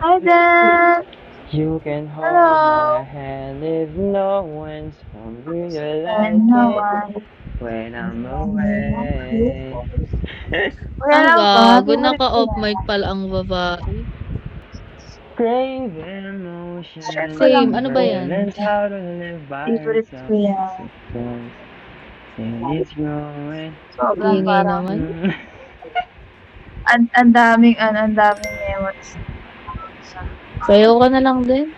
Hi there! You can hold Hello! my hand if no one's home. Do you like And no it one. when I'm away? Wala Ang lang ba? gago, Favorite ko naka-off yan. mic pala ang babae. Crave emotion, Share ko lang. Same, ano ba yan? learns how to live by Favorite ko yan. yourself. And it's growing. Sobrang Ingay parang, naman. ang daming emotes. Sayaw ka na lang din.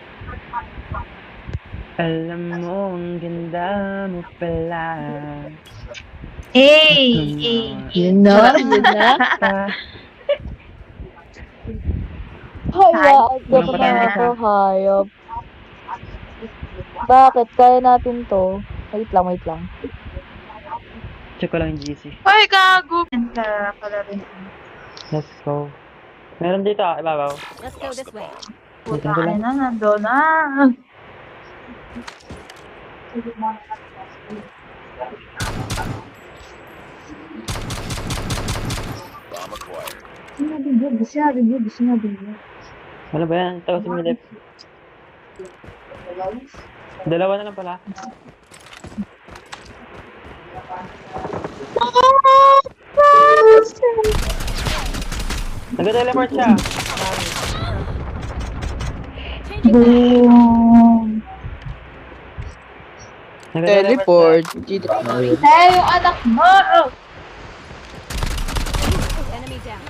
Alam mo, ang ganda mo pala. Hey! Yun na, yun na. Hayaan ko Walang naman patay ako, hayop. Bakit? Kaya natin to. Wait lang. Check ko lang yung GC. Ay, gago! Kaya pala rin. Let's go. Meron dito, ibabaw. Let's go this way. Puta ka na, nandun na. Bomb acquired. Sinabi niyo. Ano ba yan? Tago si Milip. Dalawa na lang pala. Nag-teleport siya. Boom! Nag-teleport. Hey, yung anak mo! Enemy down.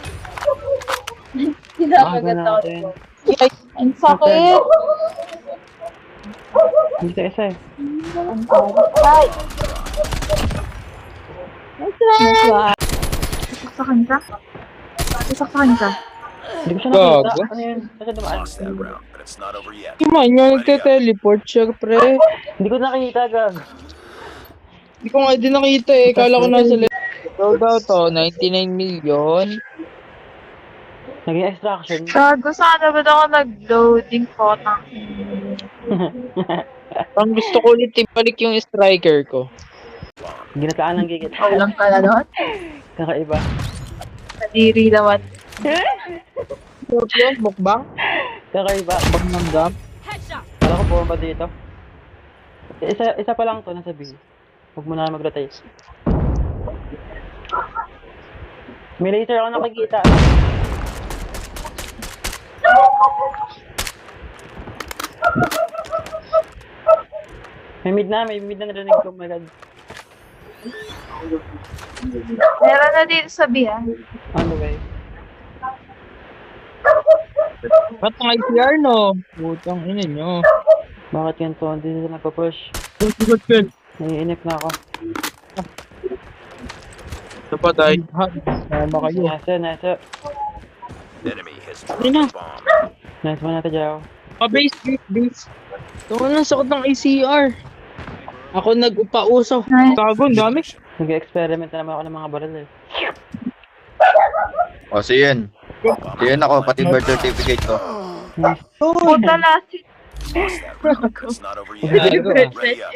Kinakagat ako. natin. Ang sakit! Hindi ka isa eh. Ang sakit. Ay! Sasaksakan ka? Sasaksakan ka? Hindi ko siya nakita. Gago. Ano yun? Nasa dumaan? Lost that round, but it's not over yet. Yung man nga nagte-teleport siya, pre. Hindi ko nakita, gag. Hindi ko nga din nakita eh. Kala ko nasa left. So daw to, 99 million. Naging extraction. Gago, sana ba ako nag-loading photo? Ang gusto ko ulit ibalik yung striker ko. Ginataan ng gigit. Ikaw lang pala doon? Kakaiba. Nadiri naman. Sarap yun, mukbang. Kakaiba. Pagnanggap. Headshot. Kala ko pumaba dito. Isa pa lang to, nasa B. Huwag mo na mag-rotate. May laser ako nakikita. May mid na narinig ko, oh my god. Meron na dito sa B, ha? On the way. Ba't ang ICR no? Putang ina nyo. Bakit ganito? Hindi sila nagpa-push. Good. Naiinip na ako. Napatay. Ha, sama kayo. Nasa. Enemy has Ayun na. dropped the bomb. Nice one natin, Jao. Base. Ito na, sakot ng ICR. Ako nag-upauso. Nice. Gago, ang dami. Nag-experiment na naman ako ng mga baril eh. O, so yun. So yun ako, pati birth certificate ko. Puta na si... Lost that round, but it's not over yet. Gago ah. Ready up.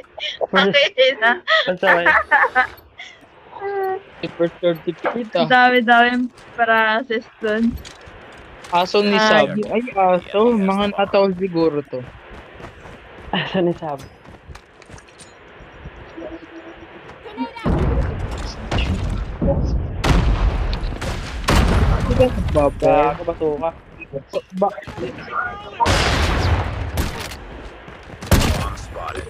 Akin na. Pansaway. Birth certificate Ang ah. dami-daming process dun. Aso ni Sab. Ay, aso. Mga natawal siguro to. Asa ni Sab? Baba. Ako basuka. Bomb spotted.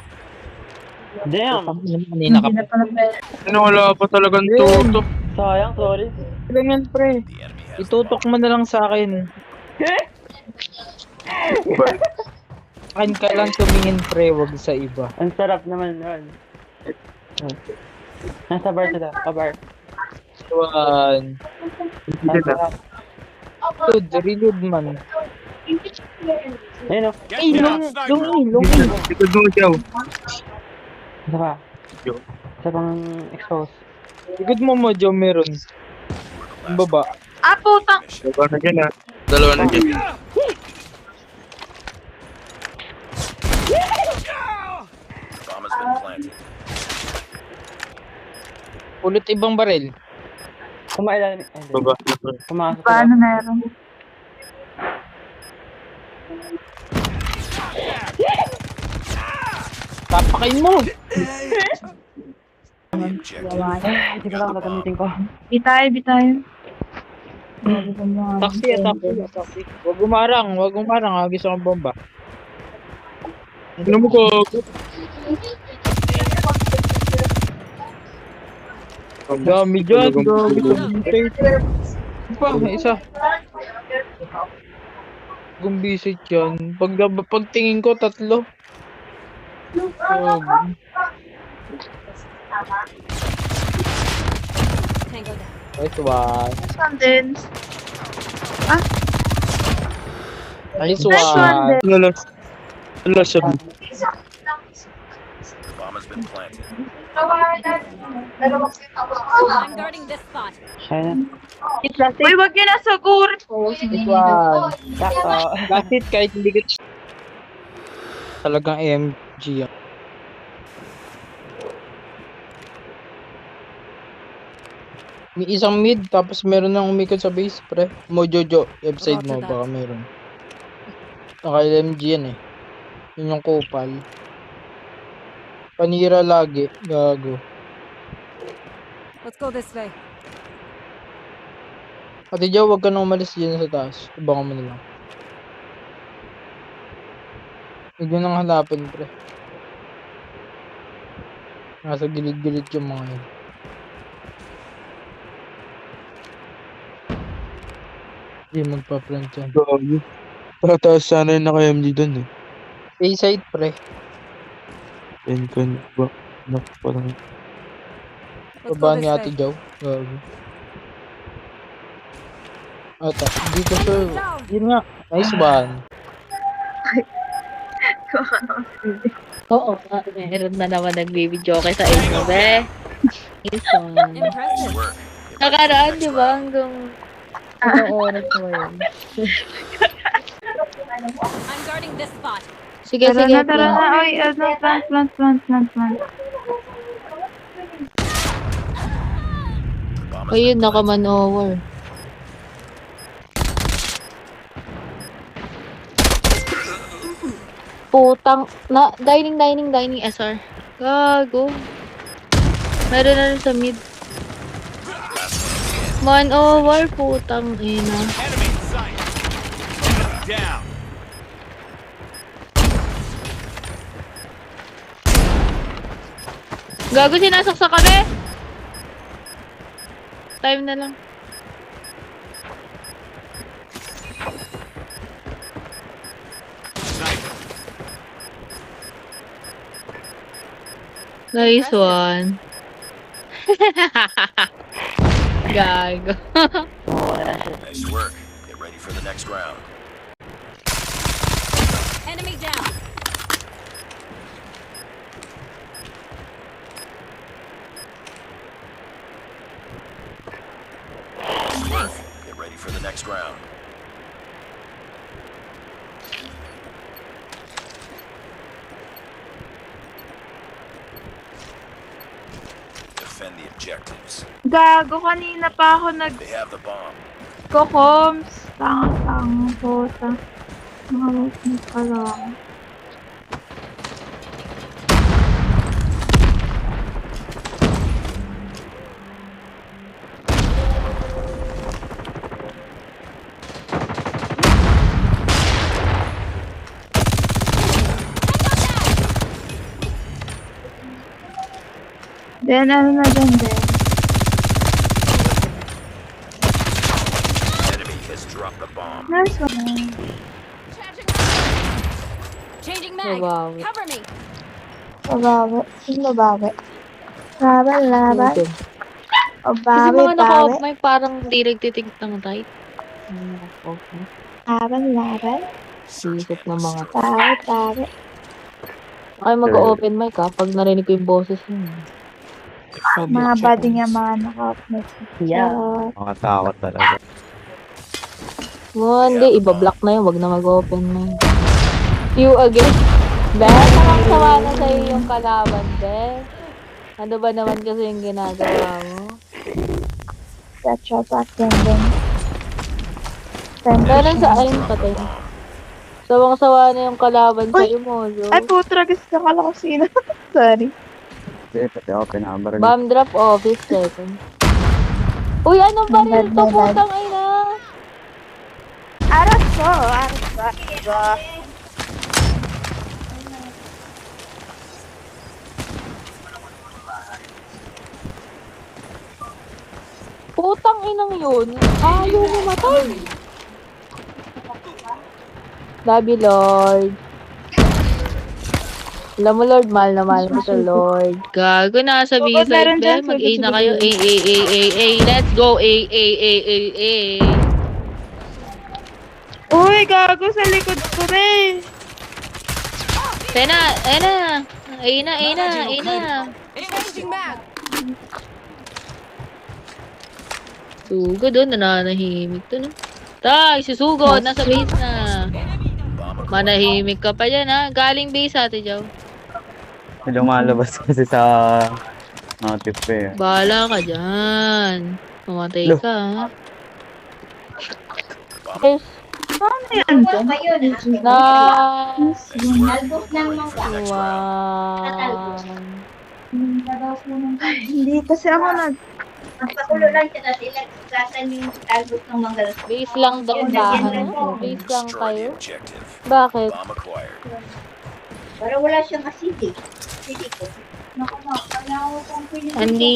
Damn! Kanina ka Hindi na pa. pala pwede. Ano, wala pa talagang tutok. Sayang, sorry. Lang yan, pre. The enemy has Itutok mo na lang sa akin. Akin ka lang tumingin, pre. Wag sa iba. Ang sarap naman nun. Nasa bar sila. Kabar. Iwan. Dude, reload man. Ayun o. Ay, lungi. Likod mo siya. Isa pa. Isa pang expose. Likod mo mo, Joe, meron. Ang baba. Ah, putang! Dalawa na dyan. bomb has been planted. Ulit ibang baril. Kumailan. Pumasok sila. Paano meron? Tapakain mo! The objective. Hindi ko lang gagamitin ko. Bitay, bitay. Taxi. Huwag umarang ha. Gusto kang bomba. Alam mo ko. Dami dyan. Isa. Gumbisit yan. Pagtingin ko, 3. Nice one. Saan din? Nice Nice one one. din. Wala siya. The bomb has been planted. I'm guarding this spot. Shine. Uy, wag yun na sagur. Nice one. That's it, kahit hindi ka... Talagang AMG yan. May isang mid, tapos meron nang umikot sa base, pre. Mojojo, left side mo, baka meron. Naka-LMG yan eh. Yun yung kupal. Panira lagi, gago. Let's go this way. Ate Jo, wag ka na umalis dyan sa taas. Abangan mo na lang. Huwag nyo nang hanapin, pre. Nasa gilid-gilid yung mga yun. Hindi magpa-plant yan. Gago. Tataas sana yung naka-MG dun eh. A-side, pre. Yan ka ba? Naku, parang Let's go Baba ni this Ate way. Jo. Gago. Ata, hindi ko sure. Down. Yun nga. Nice one. Oo, meron na naman nagbibidyo kay sa inyo, be. Isang. Impressive. Nice work. Get ready for the Nakaraan, next di ba? round. Hanggang ano oras mo yun. I'm guarding this spot. Sige, Tara sige. na, tara na. Uy, plant. The bomb has Uy, been yun, naka-man-over. Putang, dining, SR. Gago. Meron na rin sa mid. Man-over, putang ina. enemy in sight. Enemy down. Gago, sinasaksak kami! Time na lang. Sniper. Nice one. Gago. Nice work. Get ready for the next round. Enemy down. Nice work. Get ready for the next round. Defend the objectives. Gago, kanina pa ako They have the bomb. nag-coms. Tanga, puta. Mga witness pa lang. Then, ano na dyan din? Enemy has dropped the bomb. Nice one. Changing mag. Wow. Cover me. Babawi. Sino babawi? Laban. O Kasi bawi, mga bawi. naka-off mic, parang di nagtitig ng right. Off mic. Laban. Sisip ng mga Bawi. Ay, mag-open mic ha, pag narinig ko yung boses yun. Mga body niya, mga naka-off. Yeah. Mga takot talaga. Hindi, iba-block na yun, wag na mag-open mic. You again? Be, sama na sa'yo yung kalaban, be. Ano ba naman kasi yung ginagawa mo? That's your back din. Meron sa ayun patay. Sawang-sawa na yung kalaban sa Imozo. Ay, putra, gusto nakala ko sino. Sorry. Hindi, pati ako pinabaril. Bomb drop office second. Uy, anong baril to? Putang ina. Aras ko, aras ko. Diba? Putang inang yun. Ayaw mamatay. Love you, Lord. Alam mo, Lord, mahal na mahal mo to, Lord. Gago, nasa Oo, meron B-side, dyan, be. Mag-A sige, na sige, kayo. sige. A. Let's go, A. Uy, gago sa likod ko rin. Tena, A na. Changing mag. Sugod, nananahimik to, no? Tay, si Sugod, nasa base na. Manahimik ka pa yan, ha? Galing base, Ate Jow. Lumalabas kasi sa notif ko eh. Bahala ka dyan. Mamatay Lo. ka, ha? Yes. Ano yan to? Nice. Albos ng mangga. Wow. Hindi kasi ako Ang pakulo lang siya na sila kasan yung albos ng mangga. Base lang daw tahan. Base lang Destroy the kayo. objective. Bakit? Bomb acquired. Para wala siyang acidic. Acidic ko. Hindi.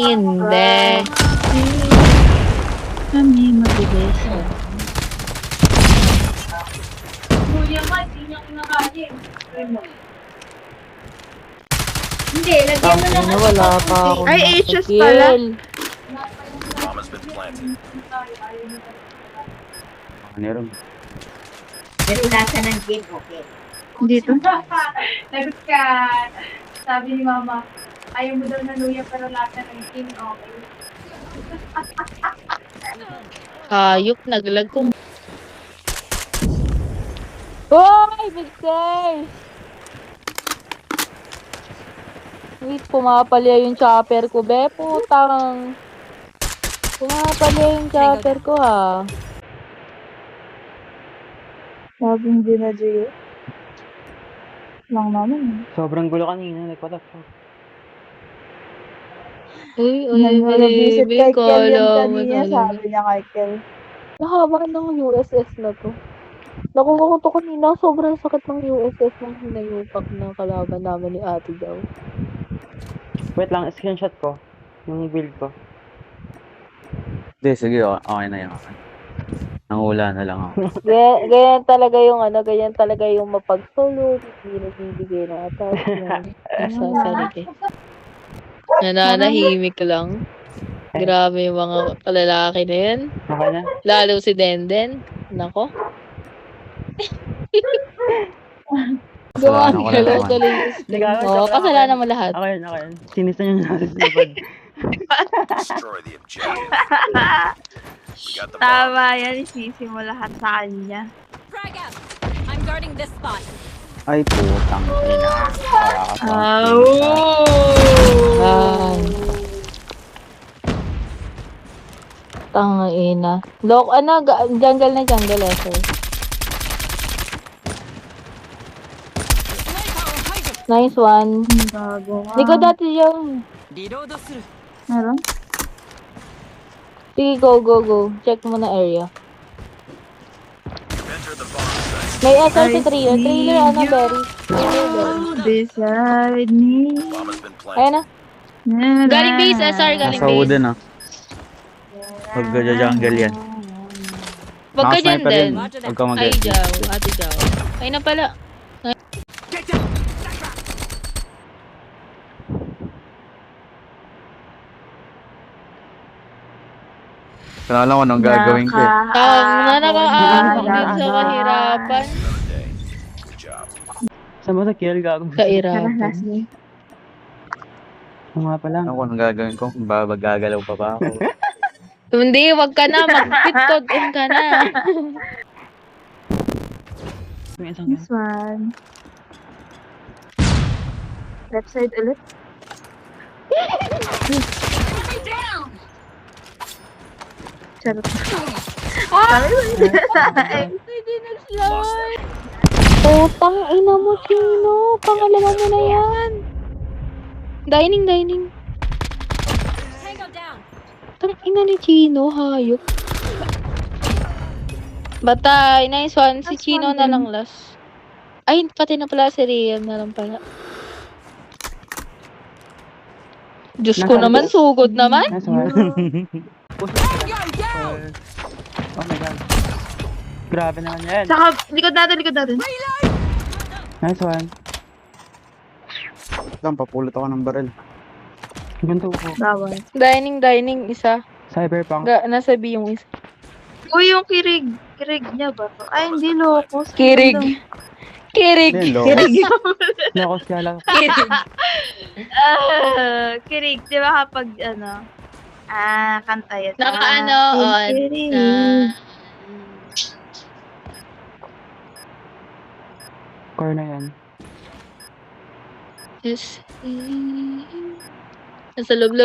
kami mabilis. Hindi, lagyan mo lang. Wala pa ako. Ay, HS pala. Bomb has been planted. Ano yun? Pero lasa ng gin, okay. Dito. Lagot ka. Sabi ni Mama, ayaw mo daw na luya pero lasa ng king, okay. Hayop, naglag ko. Hoy, Victor! Wait, pumapalya yung chopper ko, be. Putang. Pumapalya yung chopper ko, ha. Sabing dinadyo. Lang naman. Sobrang gulo kanina. Like, what the fuck? Nag-visit kay Kel yung kala mo kanina, talaga. sabi niya kay Kel. Nahaba ng USS na to. Nakuha ko to kanina, sobrang sakit ng USS nung hinayupak ng kalaban namin ni Ate Daw. Wait lang, screenshot ko. Yung build ko. Hindi, sige, okay na yan. Nangula na lang ako. Ganyan talaga yung ganyan talaga yung mapagsulog, hindi nagbibigay ng attachment. Sasarili. Nananahimik lang. Grabe yung mga lalaki na yan. Okay na? Lalo si Denden. Nako. Kasalanan ko na naman. Oo, kasalanan mo lahat. Okay yun. Sinisa niyo na sa sipad. Destroy the objective. We got the bomb. Tama yan, isisi mo lahat sa kanya. Frag out. I'm guarding this spot. Ay, putang ina. Ay. Tanga ina. Lock, jungle na jungle eh, sir. Nice one. Bago nga. Di ko dati yung... Meron? Sige, go. Check mo na area. Enter the bomb site. May SR sa trailer. Trailer, Berry. Beside me. Bomb has been Ayun planted. na. Galing base, SR, galing Nasa base. wooden ah. Huwag ka jungle yan. Wag ka dyan Nakasniper din. yun. Huwag ka Ay, mag-get. Jaw. Ate Jaw. Ay na pala. Kaya alam ko anong gagawin ko eh. Tang na nakaaamon sa kahirapan. Another day. Good job. Saan ba sa kill gago? Kahirapan. Nga pala. Ano ko anong gagawin ko? Gagalaw pa ba ako? Hindi, wag ka na. Mag-fit code in ka na. May isang This one. Left side ulit. Charot. Hindi nag-slide. Putang ina mo, Chino. Pangalawa mo na yan. Dining. Tango down. Tang ina ni Chino, hayop. Batay, nice one. Si Nice Chino one na din. lang last. Ay, pati na pala si Rian na lang pala. Diyos ko Nasaan naman, po? sugod naman. Nice one. You're down. Oh my god. Grabe naman yan. Saka, likod natin. Nice one. Lang, papulot ako ng baril. Ganito po. Bawal. Dining, isa. Cyberpunk. Nasa B yung isa. Uy, yung kirig. Kirig niya ba to? Ay, hindi loko. Kirig. Hello. Lakos siya lang. Kirig. Di ba kapag, kanta yan. Naka-ano, Kirig. Core na yan. Yes. Nasa loob.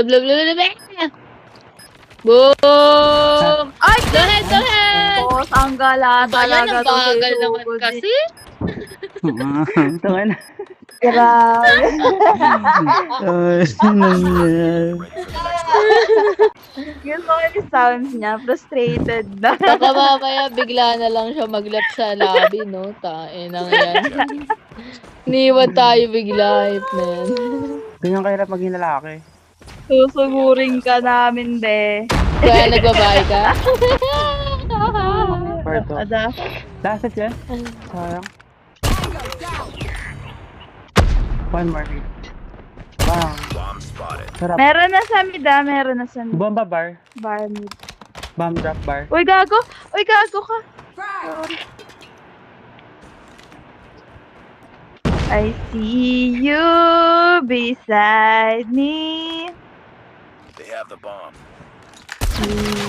Boom! Ay, Go ahead! Boss, ang gala Bayan, talaga. ang bagal naman kasi. Tungin. Grabe. Ay, nangyari. Gusto ko yung sounds niya. Frustrated na. Baka mamaya bigla na lang siya maglap sa lobby, no? Tainang yan. Niwan tayo bigla, hype na yan. Ganyan kahirap maging lalaki. Susugurin ka namin, de. Kaya nagbabae ka? Parto. Ada. Last hit yan. Sayang. One more hit. Bang. Bomb spotted. Sarap. Meron na sa mid, meron na sa mid. Bomba bar. Bar mid. Bomb drop bar. Uy, gago ka. I see you beside me. They have the bomb.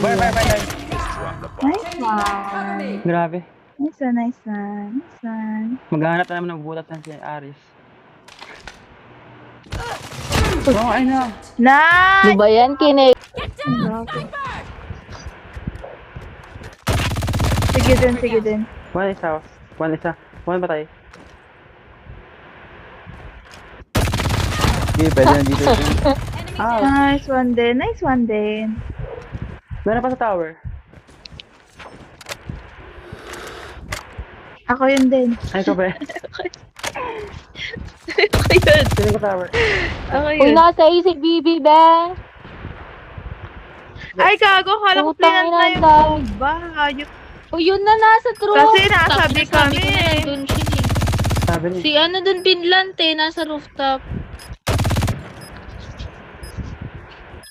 Bar. Just drop the bomb. Nice one. Grabe. Nice one. Maghahanap na naman ng butas ng si Aris. Oh, ay na. Nice! Ano ba yan, kinig? Sige din. One isa. One patay. Okay, pwede na dito. Nice one din. Meron pa sa tower. Ako yun din. Ay, ikaw ba? Ako yun. Sino sa tower? Ako Uy, yun. nasa isip, BB, bang! Ay, gago. Kala ko Putang pinant na ina, yung dami. bomba. Hayop. O, yun na nasa roof. Kasi nasabi Tapos nasabi kami ko na eh. nandun siya eh. Sabi niya. Si ano dun, Pinlant eh, nasa rooftop.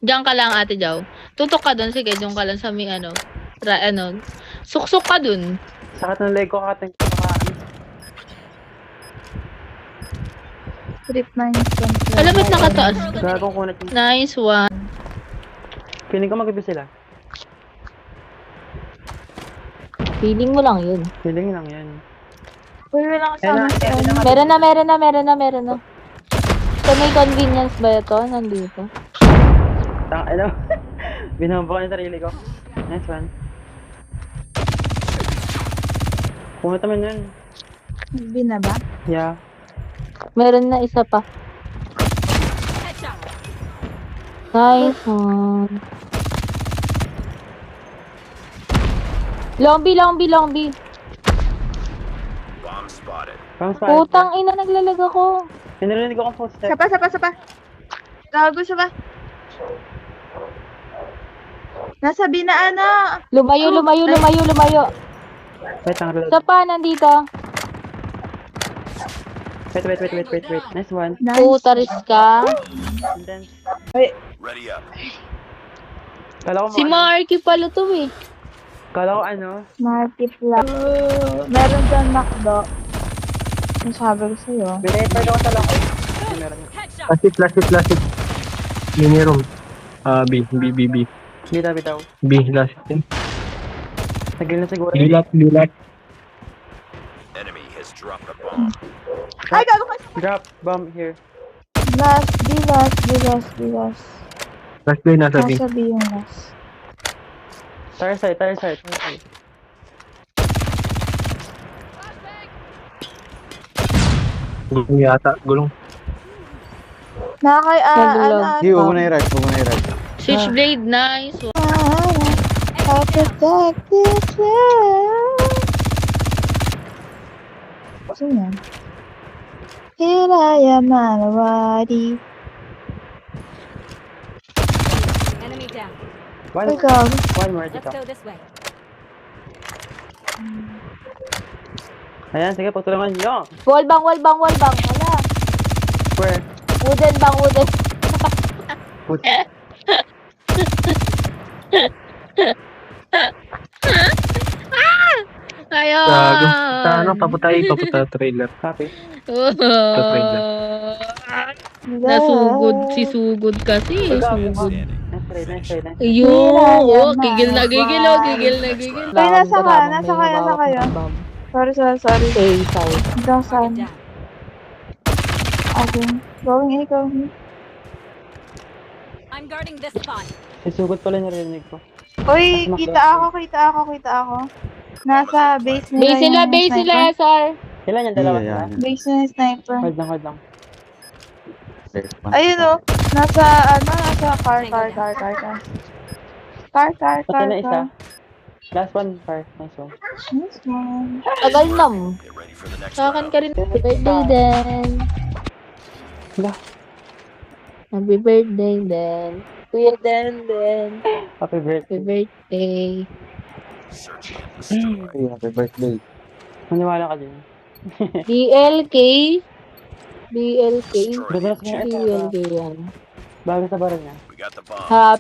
Diyan ka lang, Ate Jow. Tutok ka dun, sige, diyan ka lang sa may suksok ka dun. Sakat ng leg ko, kating Trip na instant. Alam ba't nakataas ka? gagong kunat yung... Nice one. Piling ko mag-ibig sila. Feeling mo lang yun. Piling lang yan. Uy, wala kasama si ano. Meron na. So, may convenience ba ito? Nandito. Ano? Binamba ko yung sarili ko. Nice one. Kunat naman yun. Binaba? Yeah. Meron na isa pa. Headshot. Nice one. Long B. Bomb spotted. Pang spot. Putang ina, naglalag ako. Pinarinig ko kong footstep. Sapa. Gago siya ba? Nasa binaan. Lumayo. Wait lang, reload. Isa pa, nandito. Wait. Nice one. Nice. Putaris ka. And then, Ready up. kala ko Si Marky pala to eh. Kala ko ano? Multiply. Meron dyan McDo. Ang sabi ko sa'yo. Binator ko sa lang. Ay, meron. Headshot. Classic. Mini room. B. Bitaw. B, last. Nagil na siguro. Lilat. Enemy has dropped the bomb. Ay, gago ka. Drop bomb here. Last. Last play nasa B. Nasa B yung last. Tire side. Gulong yata. Gulong. Nakakay, Nagulog. Hindi, huwag mo na i-rush, huwag mo na i-rush. Switchblade, nice. I'll protect you. Sino yan? Hiraya Manawari. Enemy down. Ay, gago. One more dito. Let's go this way. Ayan, sige, pagtulungan niyo. Wallbang. Wala. Where? Wooden bang, wooden. Put. Ayaw. Gago. Ano, papunta trailer. Copy. Nasugod, si sugod kasi. Sugod. Nice try, nice try, nice try. Ayun, gigil na gigil. Ay, nasa kayo. Sorry. Hey, sorry. Hanggang saan? Down. Okay. Going. I'm guarding this spot. Sisugod pala narinig ko. Uy, kita ako. Nasa base nila Base sila, SR. Kailan yan? Dalawa Iya, sila? yan. Base nila yung sniper. Hold lang. Ayun o. Nasa car. Pati na isa. Last one, car. Nice one. Nice one. Tagal nam. Get ready for the next Sa akin round. ka rin. Happy birthday, Dan. Wala. Happy birthday, Dan. Kuya Dan. Happy birthday. Happy birthday. Search and destroy. Ay, happy birthday. Maniwala ka din. DLK. Ganda na siya. DLK yan. Bago sa baril niya. We got the bomb.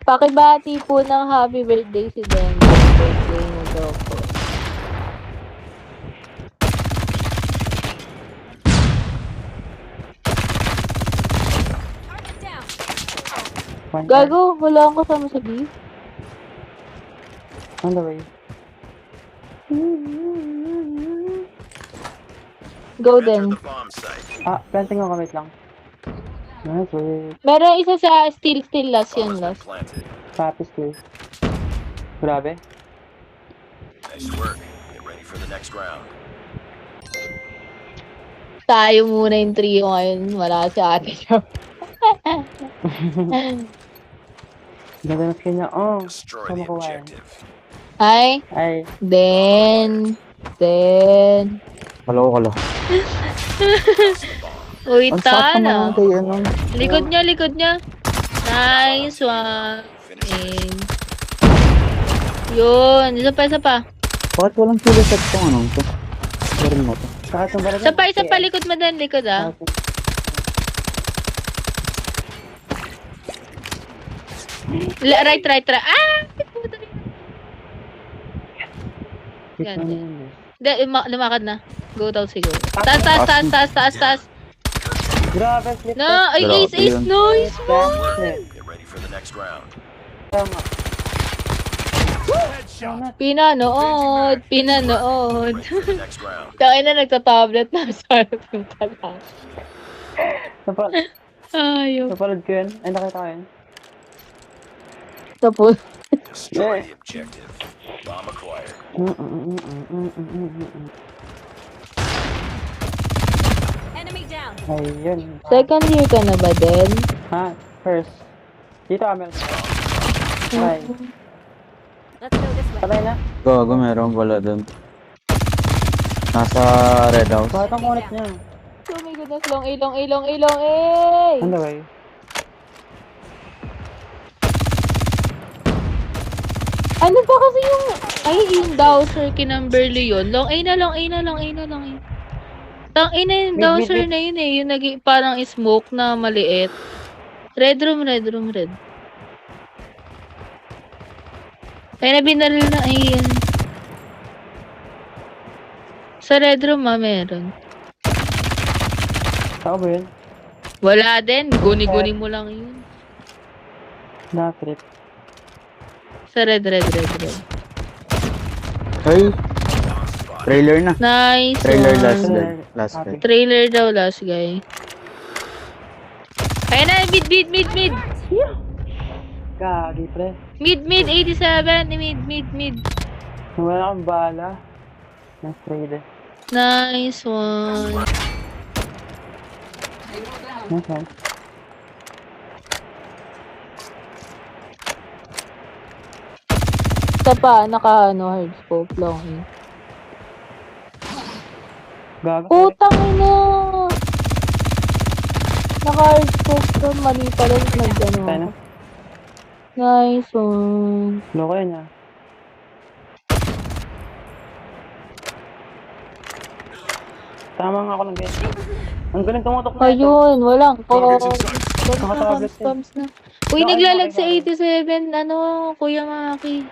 Pakibati po ng happy birthday si Dan. Happy birthday na daw po. Target down. One Gago, wala akong kasama sa beef. On the way. Go Enter then. the bomb site. Planting ako, wait lang. Nice, wait. Meron isa sa still last Bomb yun has been last. planted. Copies, please. Grabe. Nice work. Get ready for the next round. Tayo muna yung trio ngayon. Wala si ate siya. Ganda na skin niya. Oh, Destroy saan the makuha yan? objective. Ay, Ay, then. Kalo. Uy, Ang sakit tala. naman kay ano. Likod niya. Nice one. Finish. Yun, isa pa. Bakit walang kilo set ko ano to? Meron mo to. saka itong baril Isa pa, likod mo din, likod ah. Right. Ah! Yan, yan. Lumakad na. Go down siguro. Taas. Grabe, slip. No, ay, Grabe ace, yun. nice one. Get ready for the next round. Tama. Pinanood. For the next round. Kaya na nagta-tablet na sa harap yung tala. Ayaw. Napalad ko yun. Ay, nakita ko yun. Tapos, Destroy the objective. Bomb acquired. Enemy down. Ayun. second year ka na ba din? Ha? First. Dito kami. Ay, Let's go this way. patay na. Gago, meron pala dun. Nasa red house. Bakit ang kunit niya? Oh my goodness, long A! On the way. Ano ba kasi yung... Ay, yung Dowser kinamberly yun. Long A na. Long A na yung Dowser na yun eh. Yung parang smoke na maliit. Red room. Ay, nabinaril na. Ayun. Sa red room meron. Saan ba yun? Wala din. Guni-guni mo lang yun. Na-trip. Sa red. Hey! Trailer na. Nice Trailer one. last guy. Trailer daw last guy. Ayun na, mid. Gagi, pre. Mid, 87. Mid. Wala kang bala. Nice trade. Nice one. Nice one. Isa pa, naka hard scope long eh. Gago. Putang ina! Naka hard scope doon, mali pala yung nag-ano. Tayo na. Nice one. Loko yan ah. Tama nga ako ng guys. Ang galing tumutok na ito. Ayun, walang Targets in sight. Spams na. Uy, naglalag sa 87, Kuya Maki.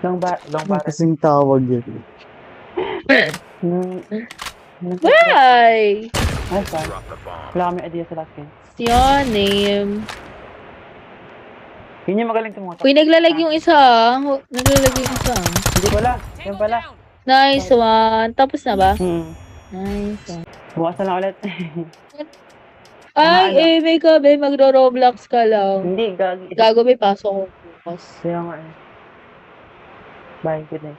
Long bar. Kasing tawag yun. Why? Nice one. Drop the bomb. Wala kami idea sa last game. Your name. Yun yung magaling tumutok. Uy, naglalag yung isa. Naglalag yung isa. Hindi pala. Yan pala. Nice one. Tapos na ba? Nice one. Bukas na lang ulit. Ay, may gabi. Magro-Roblox ka lang. Hindi, gagi. Gago, may pasok ko bukas. Kaya nga eh. Bye, good night.